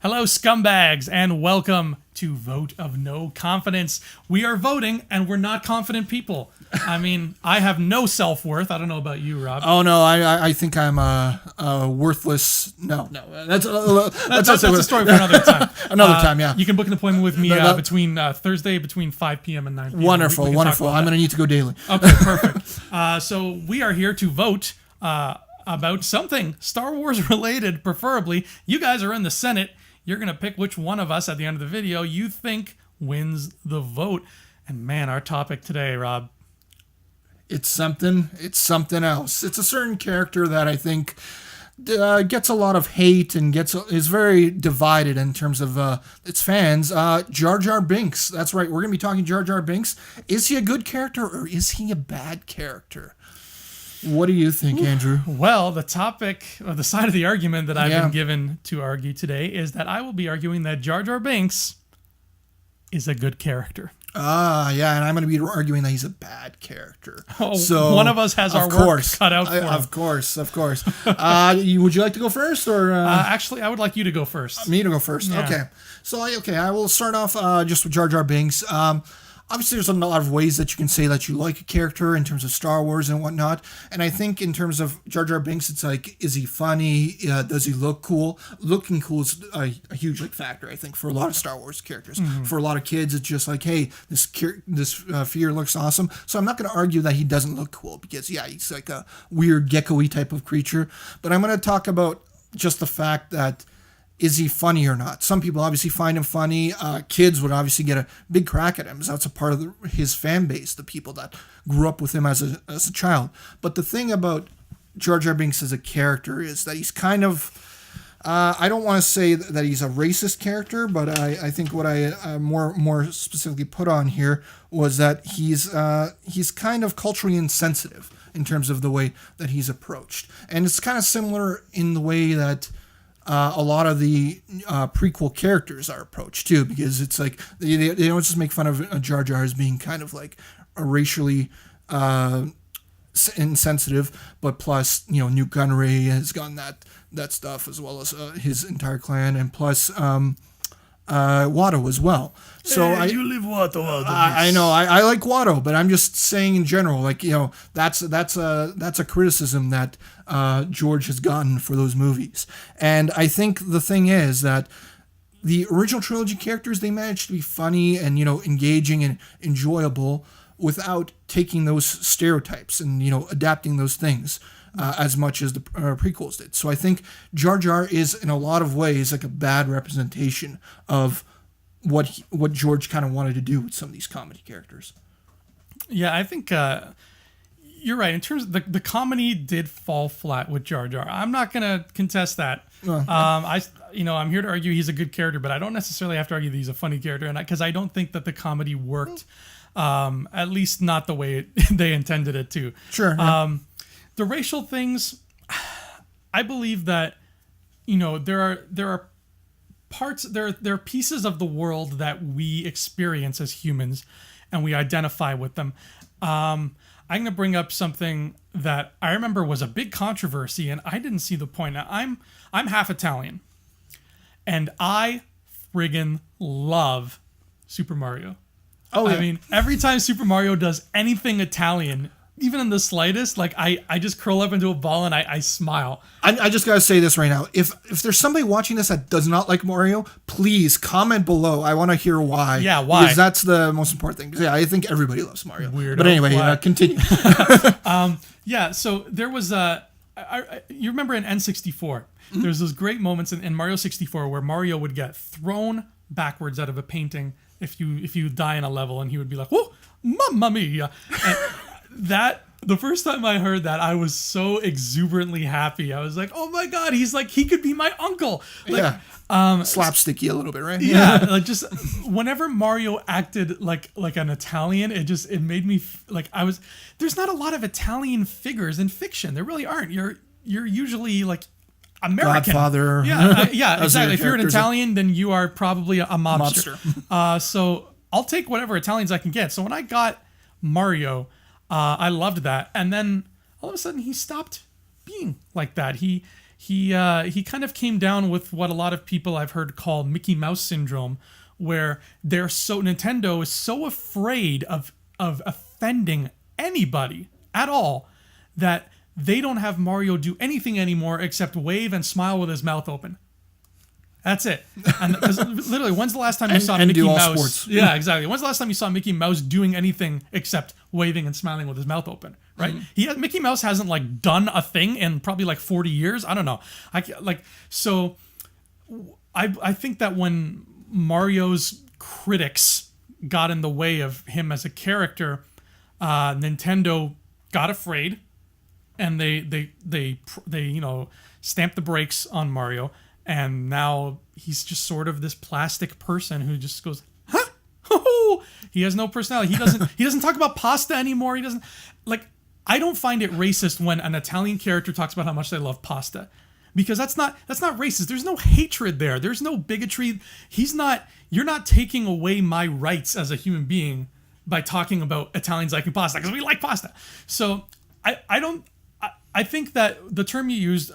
Hello, scumbags, and welcome to Vote of No Confidence. We are voting, and we're not confident people. I mean, I have no self-worth. I don't know about you, Rob. Oh, no, I think I'm worthless. No, that's a story for another time. Another time, yeah. You can book an appointment with me between Thursday between 5 p.m. and 9 p.m. Wonderful. I'm going to need to go daily. Okay, perfect. So we are here to vote about something Star Wars related, preferably. You guys are in the Senate. You're going to pick which one of us at the end of the video you think wins the vote. And man, our topic today, Rob. It's something else. It's a certain character that I think gets a lot of hate and is very divided in terms of its fans. Jar Jar Binks. That's right. We're going to be talking Jar Jar Binks. Is he a good character or is he a bad character? What do you think, Andrew? Well, the topic, or the side of the argument that I've been given to argue today is that I will be arguing that Jar Jar Binks is a good character. Yeah, and I'm going to be arguing that he's a bad character. Oh, so one of us has our work cut out for him. Of course. Would you like to go first, or actually, I would like you to go first. Me to go first. Yeah. Okay. So I will start off just with Jar Jar Binks. Obviously, there's a lot of ways that you can say that you like a character in terms of Star Wars and whatnot. And I think in terms of Jar Jar Binks, it's like, is he funny? Does he look cool? Looking cool is a huge factor, I think, for a lot of Star Wars characters. Mm-hmm. For a lot of kids, it's just like, hey, this figure looks awesome. So I'm not going to argue that he doesn't look cool because, he's like a weird gecko-y type of creature. But I'm going to talk about just the fact that, is he funny or not? Some people obviously find him funny. Kids would obviously get a big crack at him, as that's a part of his fan base, the people that grew up with him as a child. But the thing about Jar Jar Binks as a character is that he's kind of, I don't want to say that he's a racist character, but I think what I more specifically put on here was that he's kind of culturally insensitive in terms of the way that he's approached. And it's kind of similar in the way that a lot of the prequel characters are approached too, because it's like they don't just make fun of Jar Jar as being kind of like a racially insensitive, but plus Newt Gunray has gotten that stuff, as well as his entire clan, and plus Watto as well. So you leave Watto out. I know I like Watto, but I'm just saying in general, that's a criticism that George has gotten for those movies. And I think the thing is that the original trilogy characters, they managed to be funny and engaging and enjoyable without taking those stereotypes and adapting those things as much as the prequels did. So I think Jar Jar is in a lot of ways like a bad representation of what George kind of wanted to do with some of these comedy characters. Yeah, I think you're right. In terms of the comedy did fall flat with Jar Jar. I'm not going to contest that. I'm here to argue he's a good character, but I don't necessarily have to argue that he's a funny character, and because I don't think that the comedy worked, at least not the way they intended it to. Sure. The racial things, I believe that there are parts, there are pieces of the world that we experience as humans, and we identify with them. I'm going to bring up something that I remember was a big controversy, and I didn't see the point. Now, I'm half Italian, and I friggin' love Super Mario. Oh, yeah. I mean, every time Super Mario does anything Italian, even in the slightest, I just curl up into a ball and I smile. I just gotta say this right now. If there's somebody watching this that does not like Mario, please comment below. I want to hear why. Yeah, why? Because that's the most important thing. Because I think everybody loves Mario. Weirdo. But anyway, continue. So there was you remember in N64, mm-hmm. There's those great moments in Mario 64 where Mario would get thrown backwards out of a painting if you die in a level, and he would be like, "Whoa, mamma mia!" And the first time I heard that, I was so exuberantly happy. I was like, "Oh my god, he could be my uncle!" Slapsticky a little bit, right? Yeah, just whenever Mario acted like an Italian, it made me there's not a lot of Italian figures in fiction. There really aren't. You're usually like American. Godfather. Yeah, exactly. If you're an Italian, then you are probably a mobster. So I'll take whatever Italians I can get. So when I got Mario, I loved that, and then all of a sudden he stopped being like that. He he kind of came down with what a lot of people I've heard call Mickey Mouse syndrome, where Nintendo is so afraid of offending anybody at all that they don't have Mario do anything anymore except wave and smile with his mouth open. That's it. And because literally, when's the last time you saw Mickey Mouse? Sports. Yeah, exactly. When's the last time you saw Mickey Mouse doing anything except waving and smiling with his mouth open? Right? Mickey Mouse hasn't like done a thing in probably like 40 years. I don't know. I think that when Mario's critics got in the way of him as a character, Nintendo got afraid, and they stamped the brakes on Mario. And now he's just sort of this plastic person who just goes, huh? Oh, he has no personality. He doesn't talk about pasta anymore. He doesn't like. I don't find it racist when an Italian character talks about how much they love pasta, because that's not racist. There's no hatred there. There's no bigotry. You're not taking away my rights as a human being by talking about Italians liking pasta, because we like pasta. So I think that the term you used,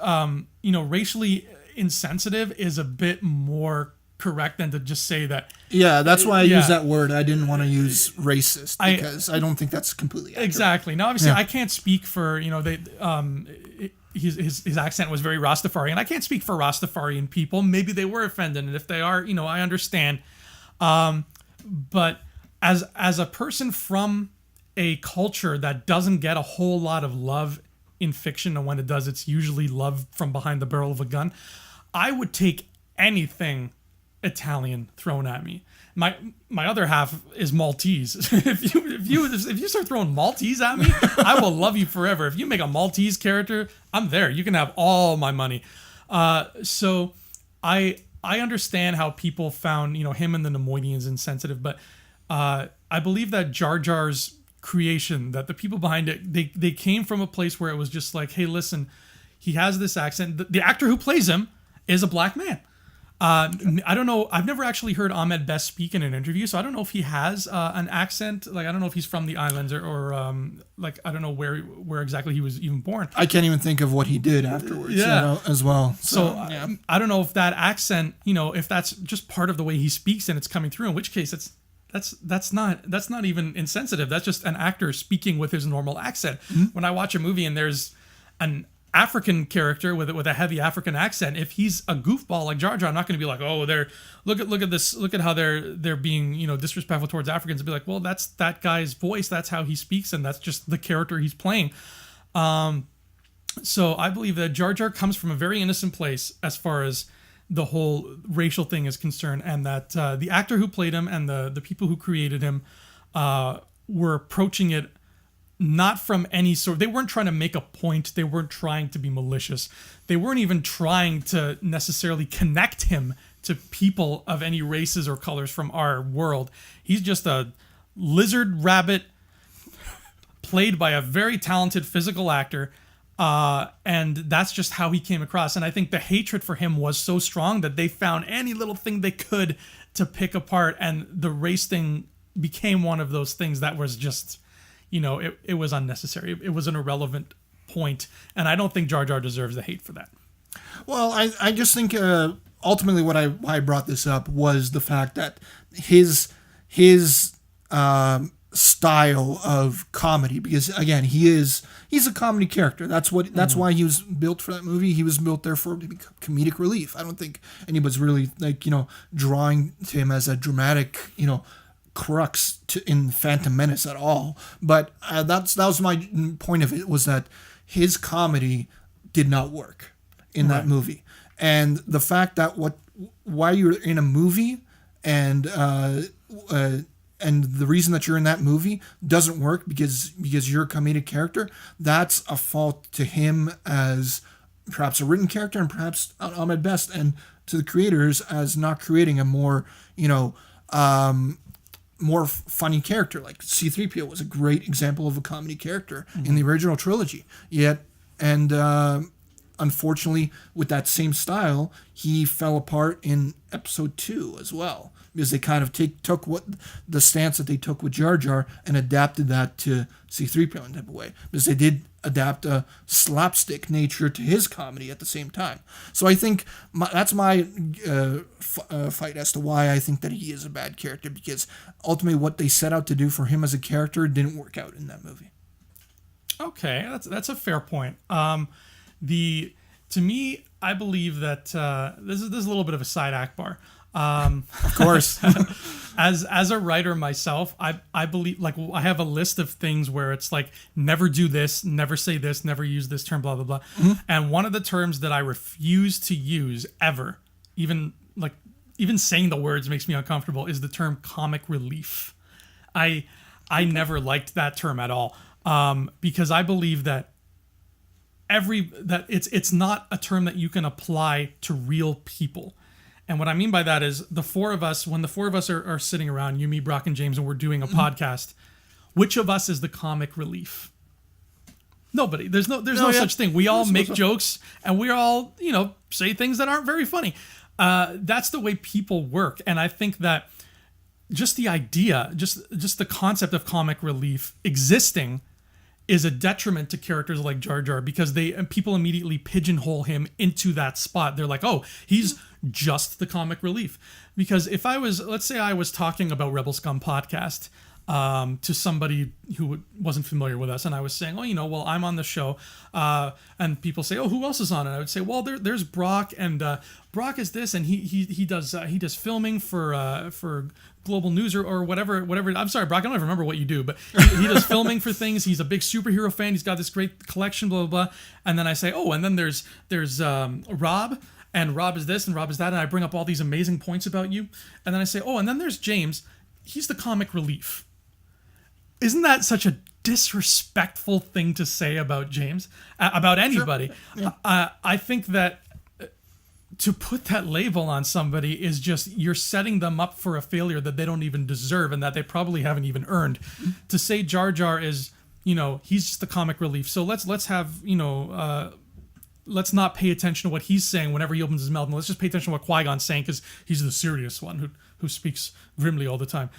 racially insensitive, is a bit more correct than to just say that. Yeah, that's why I use that word. I didn't want to use racist because I don't think that's completely accurate. Exactly. Now, obviously, I can't speak for his accent was very Rastafarian. I can't speak for Rastafarian people. Maybe they were offended, and if they are, I understand. But as a person from a culture that doesn't get a whole lot of love in fiction, and when it does, it's usually love from behind the barrel of a gun, I would take anything Italian thrown at me. My other half is Maltese. if you start throwing Maltese at me, I will love you forever. If you make a Maltese character, I'm there. You can have all my money. So I understand how people found him and the Nemoidians insensitive, but I believe that Jar Jar's creation, that the people behind it, they came from a place where it was just like, hey, listen, he has this accent. The actor who plays him is a black man. I don't know. I've never actually heard Ahmed Best speak in an interview, so I don't know if he has an accent. Like, I don't know if he's from the islands or I don't know where exactly he was even born. I can't even think of what he did afterwards. As well. So I don't know if that accent, if that's just part of the way he speaks and it's coming through. In which case, that's not even insensitive. That's just an actor speaking with his normal accent. Mm-hmm. When I watch a movie and there's an African character with a heavy African accent, if he's a goofball like Jar Jar, I'm not going to be like, oh, look at this, look at how they're being disrespectful towards Africans. I'd be like, well, that's that guy's voice, that's how he speaks, and that's just the character he's playing. So I believe that Jar Jar comes from a very innocent place as far as the whole racial thing is concerned, and that the actor who played him and the people who created him were approaching it not from any sort. They weren't trying to make a point. They weren't trying to be malicious. They weren't even trying to necessarily connect him to people of any races or colors from our world. He's just a lizard rabbit played by a very talented physical actor. And that's just how he came across. And I think the hatred for him was so strong that they found any little thing they could to pick apart. And the race thing became one of those things that was just, it was unnecessary. It was an irrelevant point. And I don't think Jar Jar deserves the hate for that. Well, I just think ultimately why I brought this up was the fact that his style of comedy, because again he's a comedy character. That's why he was built for that movie. He was built there for comedic relief. I don't think anybody's really drawing to him as a dramatic crux in Phantom Menace at all. But that was my point of it, was that his comedy did not work in that movie, and the fact that why you're in a movie and the reason that you're in that movie doesn't work because you're a comedic character, that's a fault to him as perhaps a written character, and perhaps Ahmed Best and to the creators as not creating a more more funny character. Like C-3PO was a great example of a comedy character in the original trilogy. unfortunately, with that same style, he fell apart in episode 2 as well, because they kind of took what the stance that they took with Jar Jar and adapted that to C-3PO in type of way, because they did adapt a slapstick nature to his comedy at the same time. So I think that's my fight as to why I think that he is a bad character, because ultimately what they set out to do for him as a character didn't work out in that movie. Okay, that's a fair point. To me, I believe that this is a little bit of a side Akbar. Of course. as a writer myself, I believe, like, I have a list of things where it's like, never do this, never say this, never use this term, blah blah blah. Mm-hmm. And one of the terms that I refuse to use ever, even saying the words makes me uncomfortable, is the term comic relief. I never liked that term at all, because I believe that it's not a term that you can apply to real people. And what I mean by that is when the four of us are sitting around, you, me, Brock, and James, and we're doing a podcast, which of us is the comic relief? Nobody. There's no such thing. We all make jokes, and we all, say things that aren't very funny. That's the way people work. And I think that just the idea, just the concept of comic relief existing is a detriment to characters like Jar Jar, because people immediately pigeonhole him into that spot. They're like, oh, he's just the comic relief. Because if let's say I was talking about Rebel Scum podcast to somebody who wasn't familiar with us, and I was saying, well, I'm on the show, and people say, oh, who else is on it? I would say, well, there's Brock, and Brock is this, and he does filming for Global News or whatever. I'm sorry, Brock, I don't even remember what you do, but he does filming for things. He's a big superhero fan. He's got this great collection, blah blah blah. And then I say, oh, and then there's Rob. And Rob is this, and Rob is that, and I bring up all these amazing points about you. And then I say, oh, and then there's James. He's the comic relief. Isn't that such a disrespectful thing to say about James? About anybody? Sure. Yeah. I think that to put that label on somebody is just, you're setting them up for a failure that they don't even deserve and that they probably haven't even earned. Mm-hmm. To say Jar Jar is, he's just the comic relief. So let's have, let's not pay attention to what he's saying whenever he opens his mouth, and let's just pay attention to what Qui-Gon's saying, because he's the serious one who speaks grimly all the time.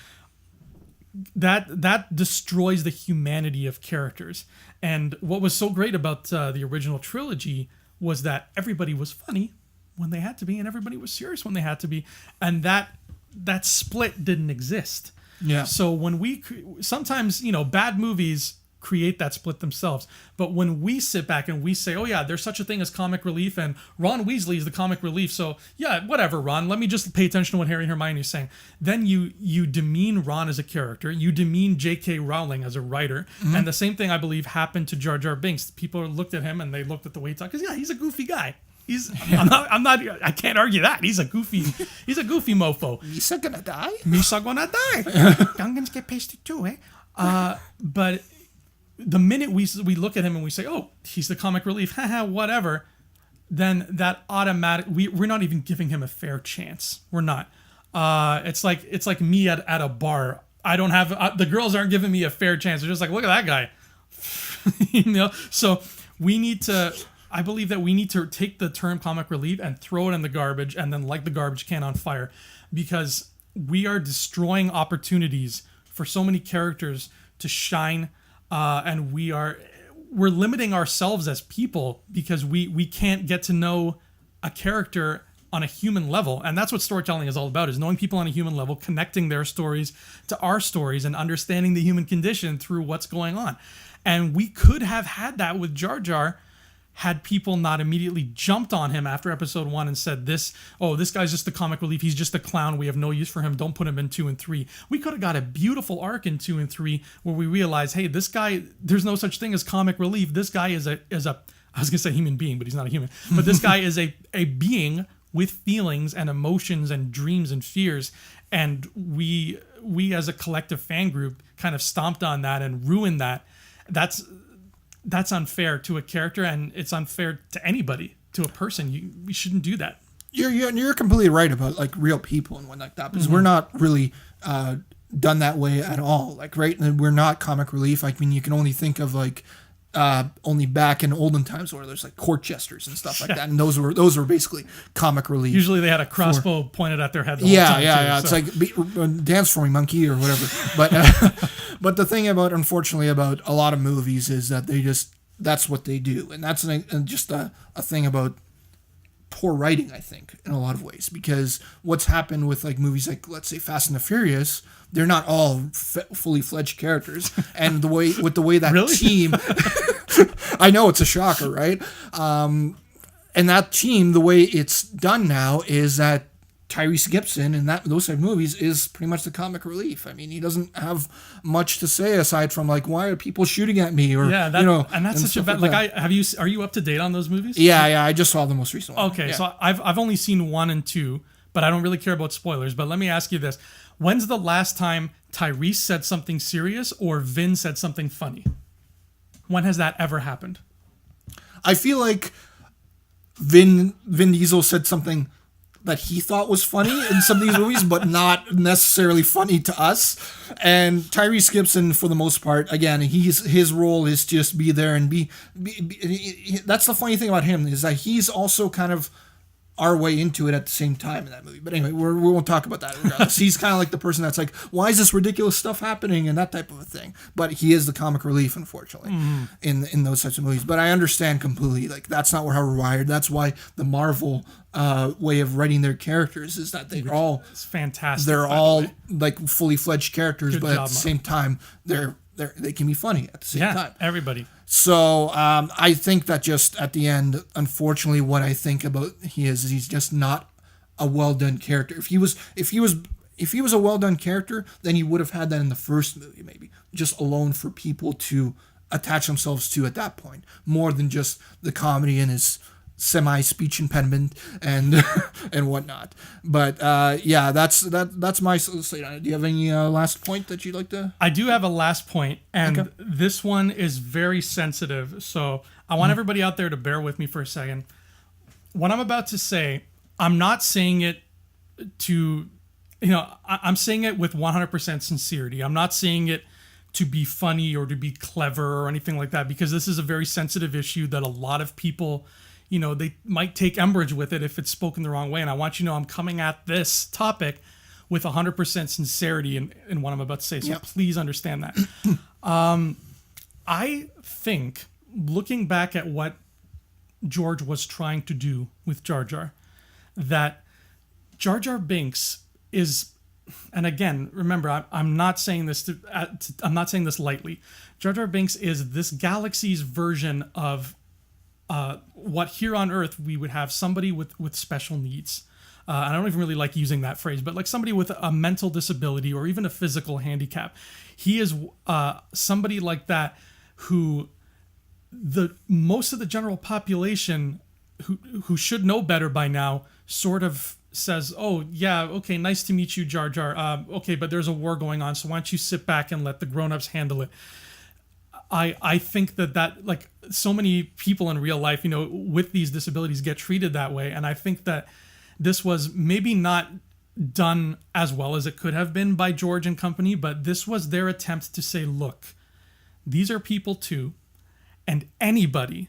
That destroys the humanity of characters. And what was so great about the original trilogy was that everybody was funny when they had to be, and everybody was serious when they had to be, and that split didn't exist. Yeah. So when sometimes bad movies create that split themselves. But when we sit back and we say, oh yeah, there's such a thing as comic relief, and Ron Weasley is the comic relief, so yeah, whatever, Ron, let me just pay attention to what Harry and Hermione is saying. Then you demean Ron as a character, you demean J.K. Rowling as a writer, mm-hmm. and the same thing, I believe, happened to Jar Jar Binks. People looked at him and they looked at the way he talked, because yeah, he's a goofy guy. I can't argue that. He's a goofy mofo. Misa gonna die? Misa gonna die. Gungans get pasted too, eh? But the minute we look at him and we say, oh, he's the comic relief, haha, whatever, then that automatic, we're not even giving him a fair chance. We're not. It's like me at a bar. I don't have, the girls aren't giving me a fair chance. They're just like, look at that guy. So I believe that we need to take the term comic relief and throw it in the garbage, and then light the garbage can on fire, because we are destroying opportunities for so many characters to shine. And we're limiting ourselves as people, because we can't get to know a character on a human level. And that's what storytelling is all about, is knowing people on a human level, connecting their stories to our stories, and understanding the human condition through what's going on. And we could have had that with Jar Jar had people not immediately jumped on him after episode 1 and said, this guy's just the comic relief, he's just a clown, we have no use for him, don't put him in 2 and 3. We could have got a beautiful arc in 2 and 3 where we realize, hey, this guy, there's no such thing as comic relief. This guy is a I was gonna say human being, but he's not a human. But this guy is a being with feelings and emotions and dreams and fears. And we as a collective fan group kind of stomped on that and ruined that. That's unfair to a character, and it's unfair to anybody, to a person. We shouldn't do that. You're completely right about like real people and whatnot like that, because mm-hmm. we're not really done that way at all. Like, right, and we're not comic relief. I mean, you can only think of like only back in olden times where there's like court jesters and stuff like that, and those were basically comic relief. Usually they had a crossbow pointed at their head. The whole time yeah. too, It's like dance for me, monkey, or whatever. But but the thing unfortunately about a lot of movies is that that's what they do, and that's just a thing about poor writing, I think, in a lot of ways, because what's happened with like movies like, let's say, Fast and the Furious, they're not all fully fledged characters, and the way that really? team, I know it's a shocker, right? And that team, the way it's done now is that Tyrese Gibson in those type of movies is pretty much the comic relief. I mean, he doesn't have much to say aside from like, why are people shooting at me, or and that's such a bad. Like, are you up to date on those movies? Yeah, I just saw the most recent one. Okay, so I've only seen 1 and 2, but I don't really care about spoilers. But let me ask you this: when's the last time Tyrese said something serious or Vin said something funny? When has that ever happened? I feel like Vin Diesel said something that he thought was funny in some of these movies, but not necessarily funny to us. And Tyrese Gibson, for the most part, again, his role is just be there and be that's the funny thing about him, is that he's also kind of our way into it at the same time in that movie. But anyway, we won't talk about that regardless. He's kind of like the person that's like, why is this ridiculous stuff happening, and that type of a thing. But he is the comic relief, unfortunately, in those types of movies. But I understand completely. Like, that's not how we're wired. That's why the Marvel way of writing their characters is that they're all... It's fantastic. They're all like fully fledged characters, Good but job, at the same time, they can be funny at the same time. Everybody. So I think that just at the end, unfortunately, what I think about he's just not a well done character. If he was a well done character, then he would have had that in the first movie, maybe just alone for people to attach themselves to at that point, more than just the comedy and his semi speech impediment and and whatnot. But that's my slate on it. Do you have any last point that you'd like to? I do have a last point, and this one is very sensitive, so I want everybody out there to bear with me for a second. What I'm about to say, I'm not saying it to, I'm saying it with 100% sincerity. I'm not saying it to be funny or to be clever or anything like that, because this is a very sensitive issue that a lot of people, they might take umbrage with it if it's spoken the wrong way. And I want you to know I'm coming at this topic with 100% sincerity in what I'm about to say. So please understand that. I think, looking back at what George was trying to do with Jar Jar, that Jar Jar Binks is, and again, remember, I'm not saying this I'm not saying this lightly. Jar Jar Binks is this galaxy's version of what here on Earth we would have somebody with special needs. I don't even really like using that phrase, but like somebody with a mental disability or even a physical handicap. He is somebody like that who most of the general population who should know better by now sort of says, oh yeah, okay, nice to meet you, Jar Jar. Okay, but there's a war going on, so why don't you sit back and let the grown-ups handle it. I think that like so many people in real life, with these disabilities get treated that way. And I think that this was maybe not done as well as it could have been by George and company, but this was their attempt to say, look, these are people too, and anybody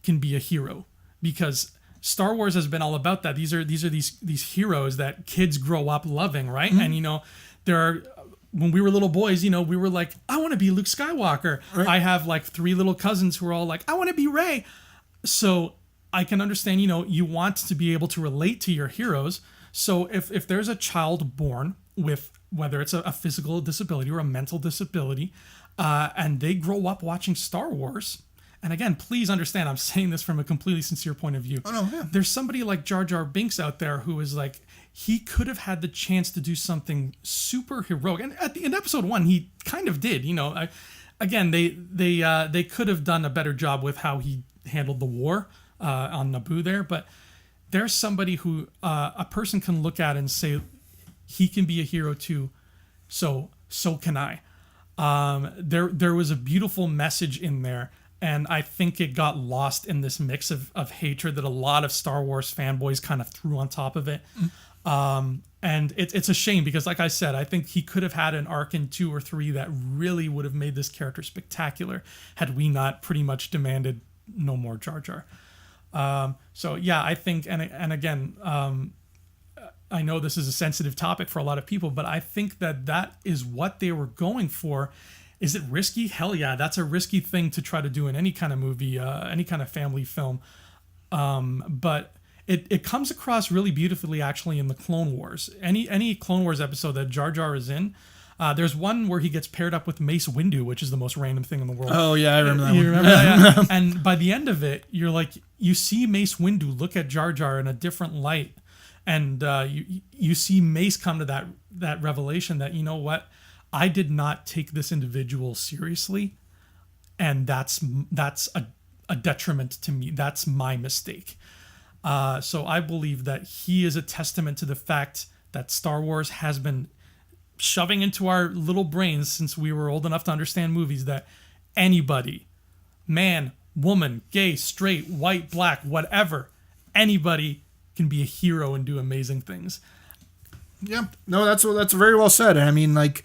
can be a hero, because Star Wars has been all about that. These are these heroes that kids grow up loving, right? Mm-hmm. And there are, when we were little boys, we were like, I want to be Luke Skywalker. Right. I have like 3 little cousins who are all like, I want to be Rey. So I can understand, you want to be able to relate to your heroes. So if there's a child born with, whether it's a physical disability or a mental disability, and they grow up watching Star Wars, and again, please understand, I'm saying this from a completely sincere point of view. Oh, no, yeah. There's somebody like Jar Jar Binks out there who is like, he could have had the chance to do something super heroic, and in episode 1, he kind of did. Again, they could have done a better job with how he handled the war on Naboo there, but there's somebody who a person can look at and say, he can be a hero too, so can I. There was a beautiful message in there, and I think it got lost in this mix of hatred that a lot of Star Wars fanboys kind of threw on top of it. And it's a shame because, like I said, I think he could have had an arc in 2 or 3 that really would have made this character spectacular had we not pretty much demanded no more Jar Jar. So yeah, I think, and again, I know this is a sensitive topic for a lot of people, but I think that is what they were going for. Is it risky? Hell yeah, that's a risky thing to try to do in any kind of movie, any kind of family film. But it comes across really beautifully actually in the Clone Wars. Any Clone Wars episode that Jar Jar is in, there's one where he gets paired up with Mace Windu, which is the most random thing in the world. Oh yeah, I remember that. You one. remember that? Yeah. And by the end of it, you're like, you see Mace Windu look at Jar Jar in a different light, and you see Mace come to that revelation that, you know what, I did not take this individual seriously, and that's a detriment to me. That's my mistake. So I believe that he is a testament to the fact that Star Wars has been shoving into our little brains since we were old enough to understand movies that anybody, man, woman, gay, straight, white, black, whatever, anybody can be a hero and do amazing things. Yeah, no, that's very well said. I mean, like,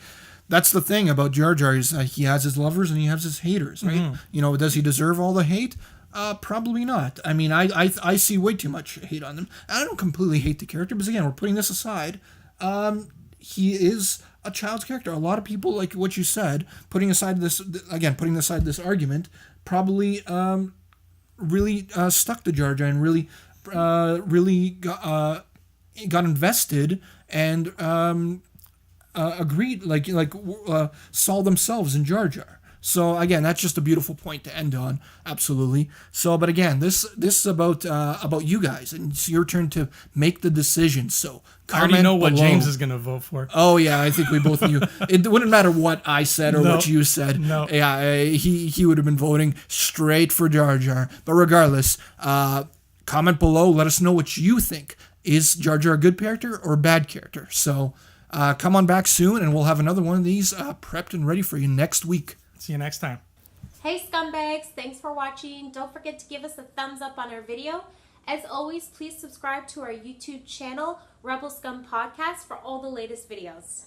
that's the thing about Jar Jar is he has his lovers and he has his haters, right? Mm-hmm. You know, does he deserve all the hate? Probably not. I mean, I see way too much hate on him. I don't completely hate the character, because again, we're putting this aside. He is a child's character. A lot of people, like what you said, putting aside this argument, probably really stuck to Jar Jar and really got invested and agreed, saw themselves in Jar Jar. So again, that's just a beautiful point to end on. Absolutely. So, but again, this is about you guys, and it's your turn to make the decision. So I already know what below. James is going to vote for. Oh yeah, I think we both knew. It wouldn't matter what I said or what you said. No. Yeah, he would have been voting straight for Jar Jar. But regardless, comment below. Let us know what you think. Is Jar Jar a good character or a bad character? So come on back soon, and we'll have another one of these prepped and ready for you next week. See you next time. Hey scumbags, thanks for watching. Don't forget to give us a thumbs up on our video. As always, please subscribe to our YouTube channel, Rebel Scum Podcast, for all the latest videos.